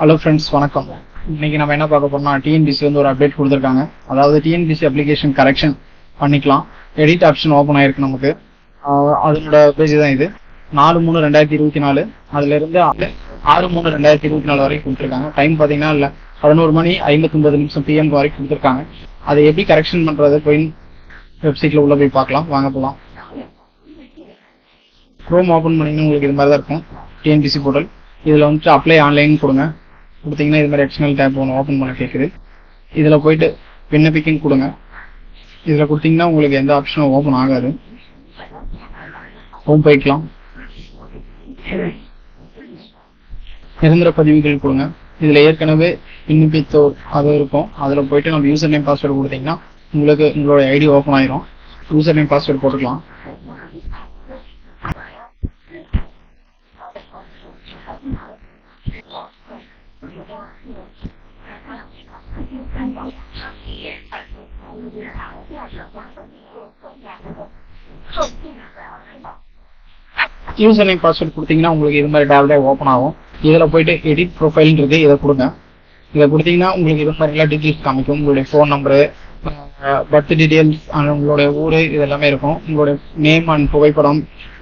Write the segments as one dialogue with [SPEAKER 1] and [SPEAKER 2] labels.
[SPEAKER 1] Hello friends, வணக்கம். இன்னைக்கு நம்ம என்ன பார்க்க போறோம்னா, டிஎன்பிசி வந்து ஒரு அப்டேட் கொடுத்துருக்காங்க. அதாவது டிஎன்பிசி அப்ளிகேஷன் கரெக்ஷன் பண்ணிக்கலாம். எடிட் ஆப்ஷன் ஓப்பன் ஆயிருக்கு நமக்கு. அதனோட பேஜ் தான் இது. 4/3/2024 அதுல இருந்து 6/3/2024 வரைக்கும் கொடுத்துருக்காங்க. டைம் பார்த்தீங்கன்னா இல்லை 11 மணி 59 PM வரைக்கும் கொடுத்துருக்காங்க. அதை எப்படி கரெக்ஷன் பண்றது போய் வெப்சைட்ல உள்ள போய் பார்க்கலாம். வாங்க போகலாம். க்ரோம் ஓப்பன் பண்ணிங்கன்னா உங்களுக்கு இது மாதிரி தான் இருக்கும். TNPSC portal. இதில் வந்துட்டு அப்ளை ஆன்லைன் கொடுங்க. கொடுத்தீங்கன்னா இது மாதிரி எக்ஸ்டர்னல் டேப் ஒன்று ஓப்பன் பண்ண கேட்குது. இதில் போயிட்டு விண்ணப்பிக்கன்னு கொடுங்க. இதில் கொடுத்தீங்கன்னா உங்களுக்கு எந்த ஆப்ஷனும் ஓப்பன் ஆகாது. ஹோம் போய்க்கலாம். நிரந்தர பதிவுகள் கொடுங்க. இதில் ஏற்கனவே விண்ணப்பித்தோர் அது இருக்கும். அதில் போயிட்டு நம்ம யூசர் நேம் பாஸ்வேர்டு கொடுத்தீங்கன்னா உங்களுக்கு உங்களோட ஐடி ஓப்பன் ஆயிரும். யூசர் நேம் பாஸ்வேர்டு போட்டுக்கலாம். யூசர் நேம் பாஸ்வேர்ட் கொடுத்தீங்கன்னா உங்களுக்கு இது மாதிரி டேப்லெட் ஓப்பன் ஆகும். இதில் போயிட்டு எடிட் ப்ரொஃபைல் இருக்கு, இதை கொடுங்க. இதை கொடுத்தீங்கன்னா உங்களுக்கு இது மாதிரி எல்லாம் டீட்டெயில்ஸ் காமிக்கும். உங்களுடைய ஃபோன் நம்பரு, பர்த் டீட்டெயில்ஸ், உங்களுடைய ஊர், இது எல்லாமே இருக்கும். உங்களுடைய நேம் அண்ட் புகைப்படம்,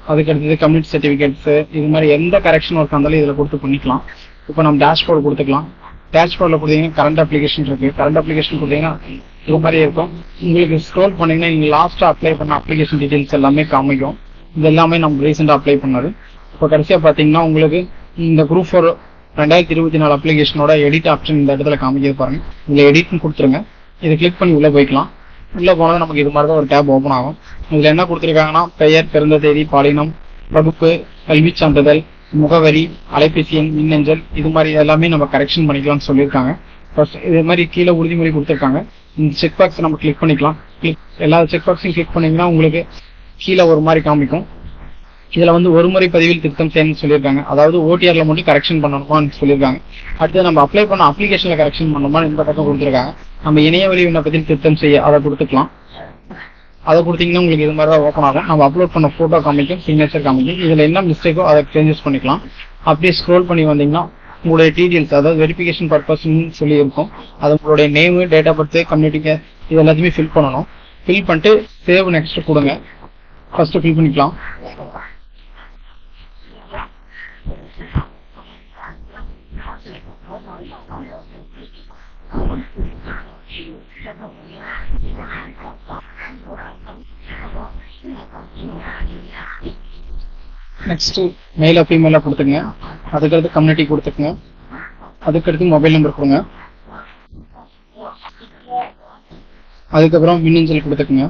[SPEAKER 1] அதுக்கடுத்தது கம்யூனிட்டி சர்டிஃபிகேட்ஸ், இது மாதிரி எந்த கரெக்ஷன் ஒர்க் இருந்தாலும் இதில் கொடுத்து பண்ணிக்கலாம். இப்போ நம்ம டேஷ்போர்டு கொடுத்துக்கலாம். டேஷ்போர்டில் கொடுத்தீங்கன்னா கரண்ட் அப்ளிகேஷன் இருக்கு. கரண்ட் அப்ளிகேஷன் கொடுத்தீங்கன்னா இது மாதிரி இருக்கும். உங்களுக்கு ஸ்க்ரோல் பண்ணீங்கன்னா நீங்கள் லாஸ்ட்டாக அப்ளை பண்ண அப்ளிகேஷன் டீட்டெயில்ஸ் எல்லாமே காமிக்கும். இது எல்லாமே நம்ம ரீசெண்டாக அப்ளை பண்ணது. இப்போ கடைசியாக பார்த்தீங்கன்னா உங்களுக்கு இந்த குரூப் 4 2024 அப்ளிகேஷனோட எடிட் ஆப்ஷன் இந்த இடத்துல காமிக்கிறது பாருங்க. இதில் எடிட்னு கொடுத்துருங்க. இதை கிளிக் பண்ணி உள்ளே போய்க்கலாம். உள்ளே போனது நமக்கு இது மாதிரி தான் ஒரு டேப் ஓப்பன் ஆகும். இதில் என்ன கொடுத்துருக்காங்கன்னா பெயர், பிறந்த தேதி, பாலினம், வகுப்பு, கல்வி சான்றிதழ், முகவரி, அலைபேசி எண், மின்னஞ்சல், இது மாதிரி எல்லாமே நம்ம கரெக்ஷன் பண்ணிக்கலாம்னு சொல்லியிருக்காங்க. ஃபர்ஸ்ட் இது மாதிரி கீழே உறுதிமொழி கொடுத்துருக்காங்க. இந்த செக் பாக்ஸ் நம்ம கிளிக் பண்ணிக்கலாம். எல்லா செக் பாக்ஸையும் கிளிக் பண்ணிங்கன்னா உங்களுக்கு கீழே ஒரு மாதிரி காமிக்கும். இதில் வந்து ஒரு முறை பதிவில் திருத்தம் செய்யணும்னு சொல்லியிருக்காங்க. அதாவது ஓடிஆர்ல மட்டும் கரெக்ஷன் பண்ணணுமான்னு சொல்லியிருக்காங்க. அடுத்து நம்ம அப்ளை பண்ண அப்ளிகேஷன்ல கரெக்ஷன் பண்ணணுமா இந்த பக்கம் கொடுத்துருக்காங்க. நம்ம இணையவழி விண்ணப்பத்தில் திருத்தம் செய்ய அதை கொடுத்துக்கலாம். அதை கொடுத்தீங்கன்னா உங்களுக்கு இது மாதிரி தான் ஓப்பன் ஆகும். நம்ம அப்லோட் பண்ண ஃபோட்டோ காமிக்கும், சிக்னேச்சர் காமிக்கும். இதில் என்ன மிஸ்டேக்கோ அதை சேஞ்சஸ் பண்ணிக்கலாம். அப்படியே ஸ்க்ரோல் பண்ணி வந்தீங்கன்னா உங்களுடைய டீட்டெயில்ஸ், அதாவது வெரிஃபிகேஷன் பர்பஸ்ன்னு சொல்லி இருக்கும். அது உங்களுடைய நேமு, டேட் ஆஃப் பர்த், கம்யூனிட்டிக்கு இது எல்லாத்தையுமே ஃபில் பண்ணணும். ஃபில் பண்ணிட்டு சேவ் நெக்ஸ்ட் கொடுங்க. ஃபர்ஸ்ட் ஃபில் பண்ணிக்கலாம். நெக்ஸ்ட் மெயிலா ஃபீமெயிலா கொடுத்துங்க. அதுக்கடுத்து கம்யூனிட்டி கொடுத்துக்குங்க. அதுக்கடுத்து மொபைல் நம்பர் கொடுங்க. அதுக்கப்புறம் மின்னஞ்சல் கொடுத்துக்குங்க.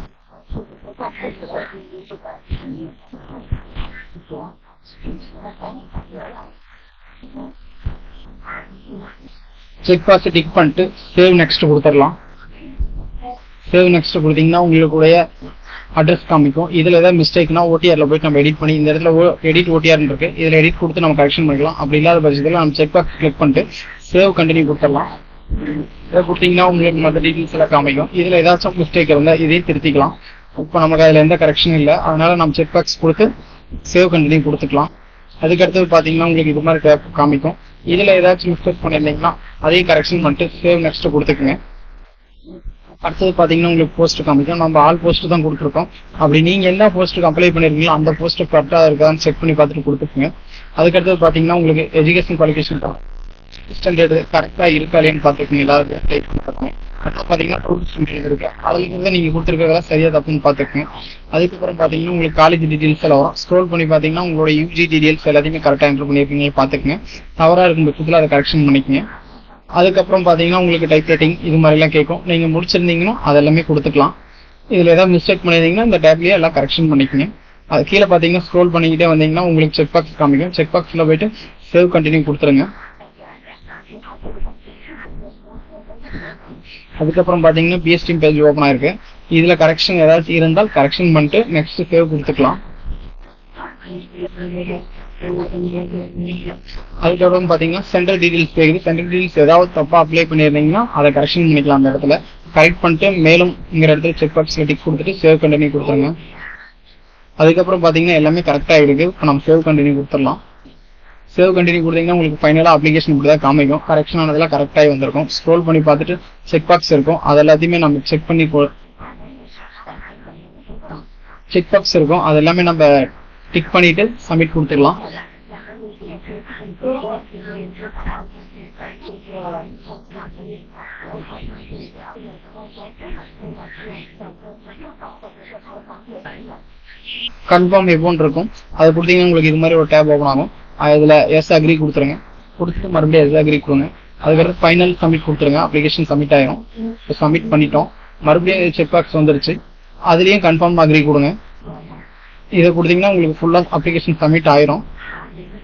[SPEAKER 1] செக் பாக்ஸ் டிக் பண்ணிட்டு சேவ் நெக்ஸ்ட் கொடுத்துடலாம். சேவ் நெக்ஸ்ட் கொடுத்தீங்கன்னா உங்களுடைய அட்ரஸ் காமிக்கும். இதில் ஏதாவது மிஸ்டேக்னா ஓடிஆர்ல போயிட்டு நம்ம எடிட் பண்ணி இந்த இடத்துல எடிட் ஓடிஆர் இருக்கு. இதில் எடிட் கொடுத்து நம்ம கரெக்ஷன் பண்ணிக்கலாம். அப்படி இல்லாத பட்சத்தில் நம்ம செக் பாக்ஸ் கிளிக் பண்ணிட்டு சேவ் கண்டினியூ கொடுத்துடலாம். இதை கொடுத்தீங்கன்னா உங்களுக்கு மற்ற டீட்டெயில்ஸ் எல்லாம் காமிக்கும். இதில் ஏதாச்சும் மிஸ்டேக் இருந்தால் இதையும் திருத்திக்கலாம். இப்போ நமக்கு அதில் எந்த கரெக்ஷனும் இல்லை. அதனால நம்ம செக் பாக்ஸ் கொடுத்து சேவ் கண்டினியூ கொடுத்துக்கலாம். அதுக்கடுத்து பார்த்தீங்கன்னா உங்களுக்கு இது மாதிரி காமிக்கும். இதில் ஏதாச்சும் மிஸ்டேக் பண்ணியிருந்தீங்கன்னா அதையும் கரெக்ஷன் பண்ணிட்டு சேவ் நெக்ஸ்ட் கொடுத்துக்குங்க. அடுத்தது பார்த்தீங்கன்னா உங்களுக்கு போஸ்ட் காமிக்கும். நம்ம ஆல் போஸ்ட் தான் கொடுத்துருக்கோம். அப்படி நீங்கள் என்ன போஸ்ட்டுக்கு அப்ளை பண்ணிருக்கீங்களோ அந்த போஸ்ட்டு கரெக்டாக இருக்கான்னு செக் பண்ணி பார்த்துட்டு கொடுத்துருக்குங்க. அதுக்கடுத்தது பார்த்தீங்கன்னா உங்களுக்கு எஜுகேஷன் குவாலிஃபிகேஷன் ஸ்டாண்டர்டு கரெக்டாக இருக்கா இல்லையான்னு பார்த்துருக்கீங்க. எல்லாரும் டைப் பண்ணி பார்த்துக்கோங்க. அடுத்து பார்த்தீங்கன்னா டூரிஸ்ட் இருக்கு. அதுலேருந்து நீங்கள் கொடுத்துருக்கிறதெல்லாம் சரியாக தப்புன்னு பார்த்துக்குங்க. அதுக்கப்புறம் பார்த்தீங்கன்னா உங்களுக்கு காலேஜ் டீட்டெயில்ஸ் எல்லாம் வரும். ஸ்க்ரோல் பண்ணி பார்த்தீங்கன்னா உங்களோட யூஜி டீட்டெயில்ஸ் எல்லாத்தையுமே கரெக்டாக என்ட்ரு பண்ணியிருக்கீங்க பார்த்துக்குங்க. தவறாக இருக்கும் பட்சத்தில் அதை கரெக்ஷன் பண்ணிக்கங்க. அதுக்கப்புறம் பார்த்தீங்கன்னா உங்களுக்கு டைப் ரைட்டிங் இது மாதிரிலாம் கேட்கும். நீங்கள் முடிச்சிருந்தீங்கன்னா அதெல்லாமே கொடுத்துக்கலாம். இதில் ஏதாவது மிஸ்டேக் பண்ணியிருந்தீங்கன்னா இந்த டேப்லேயே எல்லாம் கரெக்ஷன் பண்ணிக்கங்க. அது கீழே பார்த்தீங்கன்னா ஸ்க்ரோல் பண்ணிக்கிட்டே வந்தீங்கன்னா உங்களுக்கு செக் பாக்ஸ் காமிக்கும். செக் பாக்ஸில் போயிட்டு சேவ் கண்டினியூ கொடுத்துருங்க. அதுக்கப்புறம் பார்த்தீங்கன்னா பிஎஸ்டி பேஜ் ஓப்பன் ஆயிருக்கு. இதில் கரெக்ஷன் ஏதாச்சும் இருந்தால் கரெக்ஷன் பண்ணிட்டு நெக்ஸ்ட் சேவ் கொடுத்துக்கலாம். அதுக்கப்புறம் பார்த்தீங்கன்னா சென்ட்ரல் டீடைல்ஸ் கேட்குது. சென்ட்ரல் டீடைல்ஸ் ஏதாவது தப்பா அப்ளை பண்ணியிருந்தீங்கன்னா அதை கரெக்ஷன் பண்ணிக்கலாம். அந்த இடத்துல கரெக்ட் பண்ணிட்டு மேலும் இங்கிற இடத்துல செக் பாக்ஸ்ல டிக் கொடுத்துட்டு சேவ் கண்டினியூ கொடுத்துருங்க. அதுக்கப்புறம் பார்த்தீங்கன்னா எல்லாமே கரெக்டாக இருக்கு. இப்போ நம்ம சேவ் கண்டினியூ கொடுத்துடலாம். சேவ் கண்டினியூ கொடுத்தீங்கன்னா உங்களுக்கு ஃபைனலாக அப்ளிகேஷன் இப்படி தான் காமிக்கும். கரெக்ஷன் ஆனதெல்லாம் கரெக்டாகி வந்திருக்கும். ஸ்க்ரோல் பண்ணி பார்த்துட்டு செக் பாக்ஸ் இருக்கும், அது எல்லாத்தையுமே நம்ம செக் பண்ணி செக் பாக்ஸ் இருக்கும், அது எல்லாமே நம்ம டிக் பண்ணிட்டு சப்மிட் கொடுத்துக்கலாம். கன்ஃபார்ம் எப்போன்னு இருக்கும், அதை கொடுத்தீங்கன்னா உங்களுக்கு இது மாதிரி ஒரு டேப் ஓப்பன் ஆகும். அதில் எஸ் அக்ரி கொடுத்துருங்க. கொடுத்துட்டு மறுபடியும் எஸ் அக்ரி கொடுங்க. அதுக்கப்புறம் ஃபைனல் சப்மிட் கொடுத்துருங்க. அப்ளிகேஷன் சப்மிட் ஆயிரும். இப்போ சப்மிட் பண்ணிட்டோம். மறுபடியும் செக் பாக்ஸ் வந்துருச்சு, அதுலேயும் கன்ஃபார்ம் அக்ரி கொடுங்க. இதை கொடுத்தீங்கன்னா உங்களுக்கு ஃபுல்லாக அப்ளிகேஷன் சப்மிட் ஆயிரும்.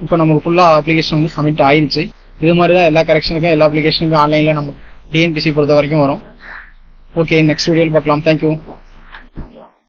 [SPEAKER 1] இப்போ நமக்கு ஃபுல்லாக அப்ளிகேஷன் வந்து சப்மிட் ஆயிடுச்சு. இது மாதிரி தான் எல்லா கரெக்ஷனுக்கும் எல்லா அப்ளிகேஷனுக்கும் ஆன்லைனில் நம்ம டிஎன்பிசி பொறுத்த வரைக்கும் வரும். ஓகே, நெக்ஸ்ட் வீடியோவில் பார்க்கலாம். தேங்க்யூ.